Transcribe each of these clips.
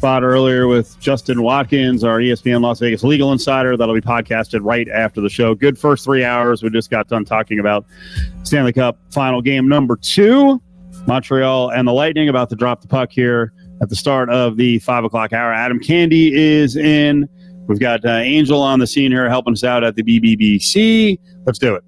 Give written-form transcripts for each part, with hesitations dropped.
spot earlier with Justin Watkins, our ESPN Las Vegas legal insider. That'll be podcasted right after the show. Good first 3 hours. We just got done talking about Stanley Cup final game number 2. Montreal and the Lightning about to drop the puck here at the start of the 5 o'clock hour. Adam Candy is in. We've got Angel on the scene here helping us out at the BBBC. Let's do it.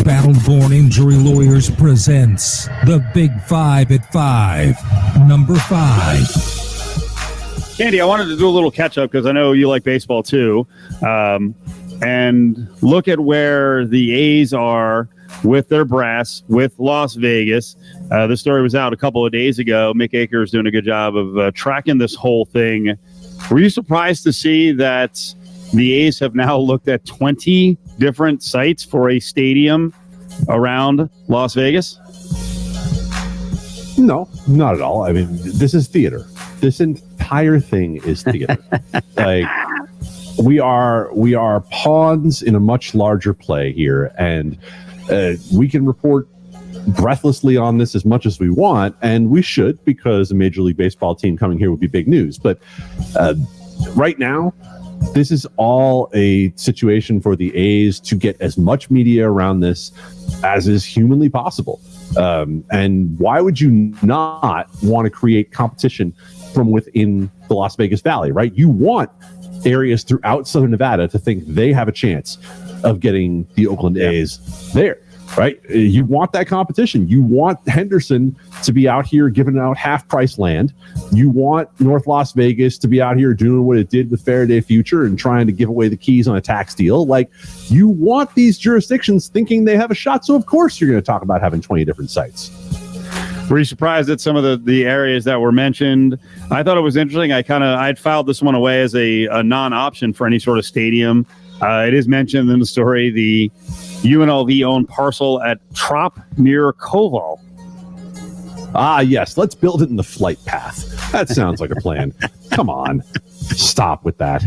Battleborn Injury Lawyers presents the Big 5 at 5. Number 5. Candy, I wanted to do a little catch-up because I know you like baseball too. And look at where the A's are with their brass, with Las Vegas. This story was out a couple of days ago. Mick Akers doing a good job of tracking this whole thing. Were you surprised to see that the A's have now looked at 20 different sites for a stadium around Las Vegas? No, not at all. I mean, this is theater. This entire thing is theater. Like, we are pawns in a much larger play here, and we can report breathlessly on this as much as we want, and we should, because a Major League Baseball team coming here would be big news. But right now, this is all a situation for the A's to get as much media around this as is humanly possible. And why would you not want to create competition from within the Las Vegas Valley, right? You want areas throughout Southern Nevada to think they have a chance of getting the Oakland A's there, right? You want that competition. You want Henderson to be out here giving out half-price land. You want North Las Vegas to be out here doing what it did with Faraday Future and trying to give away the keys on a tax deal. Like, you want these jurisdictions thinking they have a shot, so of course you're going to talk about having 20 different sites. Were you surprised at some of the areas that were mentioned? I thought it was interesting. I'd filed this one away as a non-option for any sort of stadium. It is mentioned in the story, the UNLV-owned parcel at Trop near Koval. Ah, yes. Let's build it in the flight path. That sounds like a plan. Come on. Stop with that.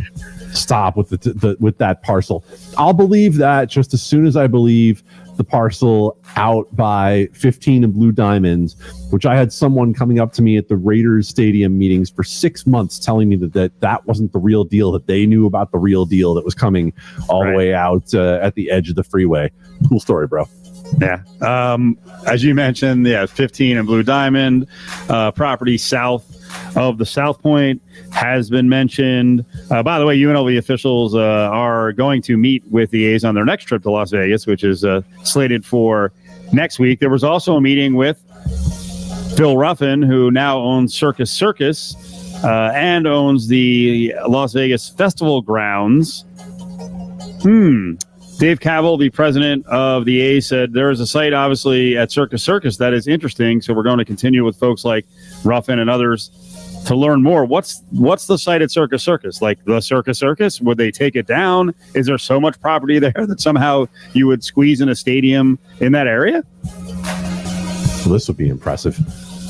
Stop with with that parcel. I'll believe that just as soon as I believe the parcel out by 15 and Blue Diamonds, which I had someone coming up to me at the Raiders stadium meetings for 6 months telling me that wasn't the real deal, that they knew about the real deal that was coming all the way out at the edge of the freeway. Cool story, bro. Yeah. As you mentioned, 15 and Blue Diamond, property south of the South Point has been mentioned. By the way, UNLV officials are going to meet with the A's on their next trip to Las Vegas, which is slated for next week. There was also a meeting with Phil Ruffin, who now owns Circus Circus and owns the Las Vegas Festival grounds. Dave Cavell, the president of the A's, said there is a site, obviously, at Circus Circus that is interesting, so we're going to continue with folks like Ruffin and others to learn more. What's the site at Circus Circus? Like the Circus Circus? Would they take it down? Is there so much property there that somehow you would squeeze in a stadium in that area? Well, this would be impressive.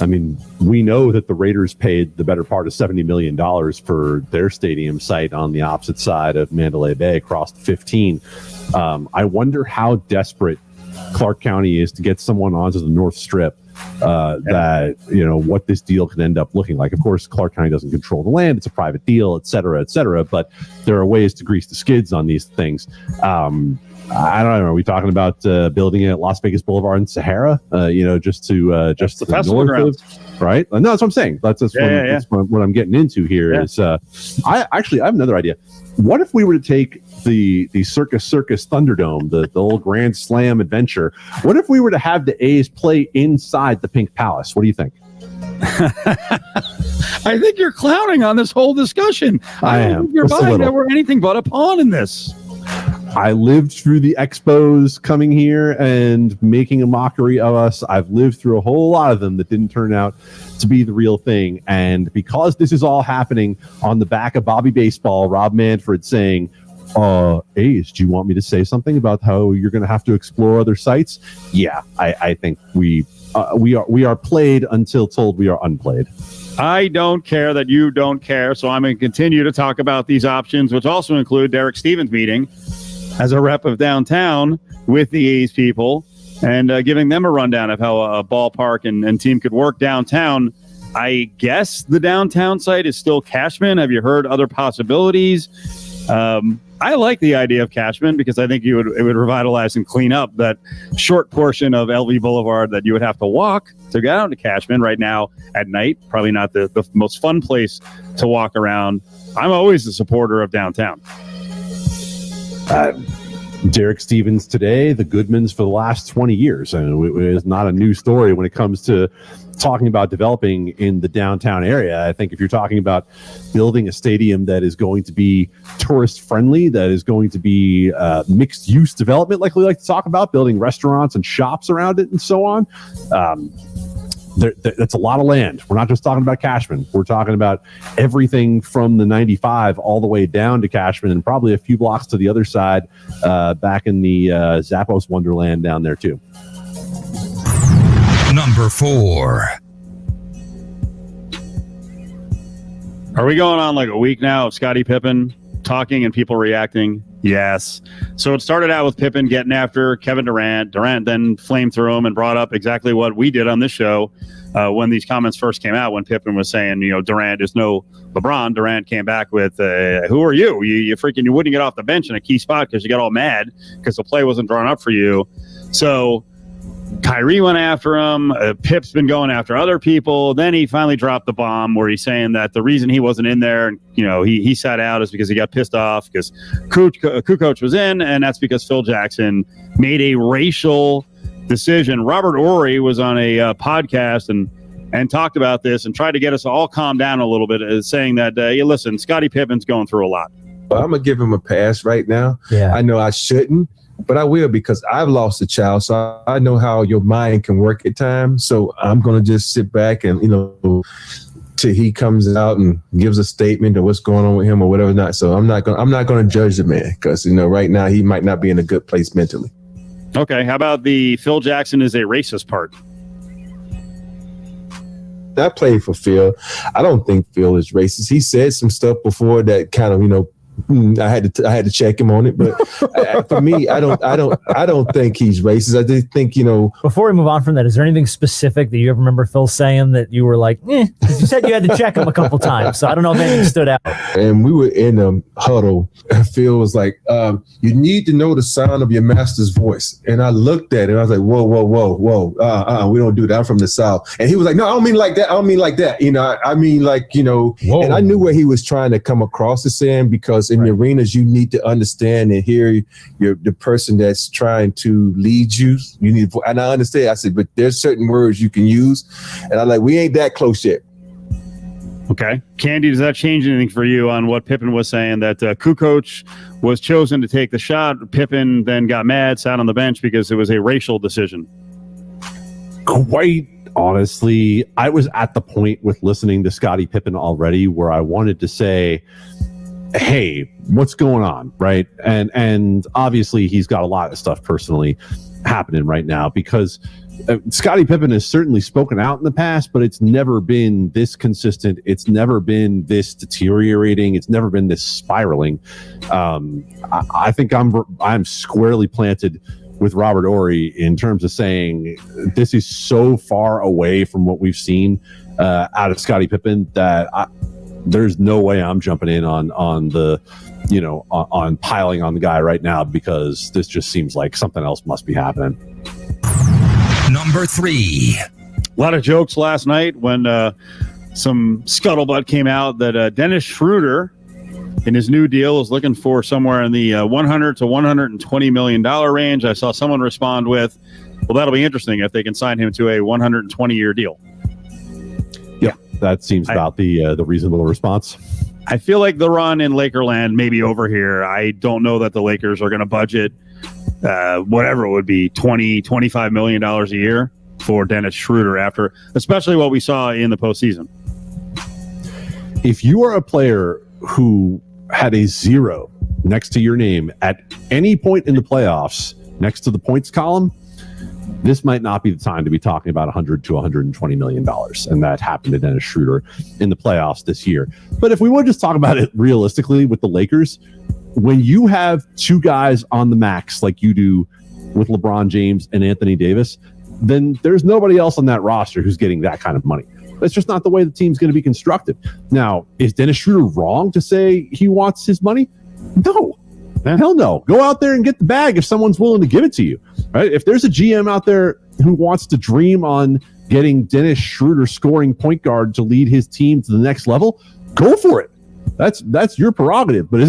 I mean, we know that the Raiders paid the better part of $70 million for their stadium site on the opposite side of Mandalay Bay across the 15. I wonder how desperate Clark County is to get someone onto the North Strip, that, what this deal could end up looking like. Of course, Clark County doesn't control the land. It's a private deal, et cetera, but there are ways to grease the skids on these things. I don't know. Are we talking about building it at Las Vegas Boulevard and Sahara? Just to the north of, right? No, that's what I'm saying. That's what I'm getting into here. Yeah. Is I have another idea. What if we were to take the Circus Circus Thunderdome, the old Grand Slam adventure? What if we were to have the A's play inside the Pink Palace? What do you think? I think you're clowning on this whole discussion. I am. You're buying that we're anything but a pawn in this. I lived through the Expos coming here and making a mockery of us. I've lived through a whole lot of them that didn't turn out to be the real thing. And because this is all happening on the back of Bobby Baseball, Rob Manfred saying, A's, do you want me to say something about how you're going to have to explore other sites? Yeah, I think we are played until told we are unplayed. I don't care that you don't care, so I'm going to continue to talk about these options, which also include Derek Stevens' meeting as a rep of downtown with the A's people and giving them a rundown of how a ballpark and team could work downtown. I guess the downtown site is still Cashman. Have you heard other possibilities? I like the idea of Cashman because I think it would revitalize and clean up that short portion of LV Boulevard that you would have to walk to get out to Cashman right now at night. Probably not the most fun place to walk around. I'm always a supporter of downtown. Derek Stevens today, the Goodmans for the last 20 years. And it is not a new story when it comes to talking about developing in the downtown area. I think if you're talking about building a stadium that is going to be tourist friendly, that is going to be mixed use development, like we like to talk about, building restaurants and shops around it and so on, that's a lot of land. We're not just talking about Cashman. We're talking about everything from the 95 all the way down to Cashman and probably a few blocks to the other side, back in the Zappos Wonderland down there too. Number 4. Are we going on like a week now of Scottie Pippen talking and people reacting? Yes. So it started out with Pippen getting after Kevin Durant. Durant then flamed through him and brought up exactly what we did on this show when these comments first came out, when Pippen was saying, Durant is no LeBron. Durant came back with, who are you? You wouldn't get off the bench in a key spot because you got all mad because the play wasn't drawn up for you. So Kyrie went after him. Pip's been going after other people. Then he finally dropped the bomb where he's saying that the reason he wasn't in there and he sat out is because he got pissed off because Kukoc was in, and that's because Phil Jackson made a racial decision. Robert Horry was on a podcast and talked about this and tried to get us all calm down a little bit, saying that, listen, Scottie Pippen's going through a lot. Well, I'm going to give him a pass right now. Yeah. I know I shouldn't, but I will because I've lost a child, so I know how your mind can work at times. So I'm going to just sit back and, till he comes out and gives a statement of what's going on with him or whatever not. So I'm not going to judge the man because, right now he might not be in a good place mentally. Okay. How about the Phil Jackson is a racist part? I played for Phil. I don't think Phil is racist. He said some stuff before that kind of, I had to check him on it, but for me, I don't think he's racist. I just think, Before we move on from that, is there anything specific that you ever remember Phil saying that you were like, because you said you had to check him a couple times, so I don't know if anything stood out. And we were in a huddle, and Phil was like, you need to know the sound of your master's voice. And I looked at him, I was like, whoa, we don't do that. I'm from the South. And he was like, no, I don't mean like that. I mean like that. I mean like, whoa. And I knew what he was trying to come across as saying, because in the arenas, you need to understand and hear the person that's trying to lead you. You need, and I understand. I said, but there's certain words you can use, and I'm like, we ain't that close yet. Okay, Candy, does that change anything for you on what Pippen was saying that Kukoc was chosen to take the shot? Pippen then got mad, sat on the bench because it was a racial decision. Quite honestly, I was at the point with listening to Scottie Pippen already where I wanted to say, hey, what's going on, right? And obviously he's got a lot of stuff personally happening right now because Scottie Pippen has certainly spoken out in the past, but it's never been this consistent. It's never been this deteriorating. It's never been this spiraling. I think I'm squarely planted with Robert Horry in terms of saying this is so far away from what we've seen out of Scottie Pippen that there's no way I'm jumping in on the, on piling on the guy right now because this just seems like something else must be happening. Number 3. A lot of jokes last night when some scuttlebutt came out that Dennis Schroeder in his new deal is looking for somewhere in the $100 to $120 million range. I saw someone respond with, well, that'll be interesting if they can sign him to a 120-year deal. Yeah, that seems about the reasonable response. I feel like the run in Lakerland may be over here. I don't know that the Lakers are going to budget whatever it would be, $20-25 million a year for Dennis Schroeder after, especially what we saw in the postseason. If you are a player who had a 0 next to your name at any point in the playoffs, next to the points column, this might not be the time to be talking about $100 to $120 million. And that happened to Dennis Schroeder in the playoffs this year. But if we want to just talk about it realistically with the Lakers, when you have two guys on the max like you do with LeBron James and Anthony Davis, then there's nobody else on that roster who's getting that kind of money. That's just not the way the team's going to be constructed. Now, is Dennis Schroeder wrong to say he wants his money? No. Hell no. Go out there and get the bag if someone's willing to give it to you. Right? If there's a GM out there who wants to dream on getting Dennis Schroeder scoring point guard to lead his team to the next level, go for it. That's your prerogative. But is it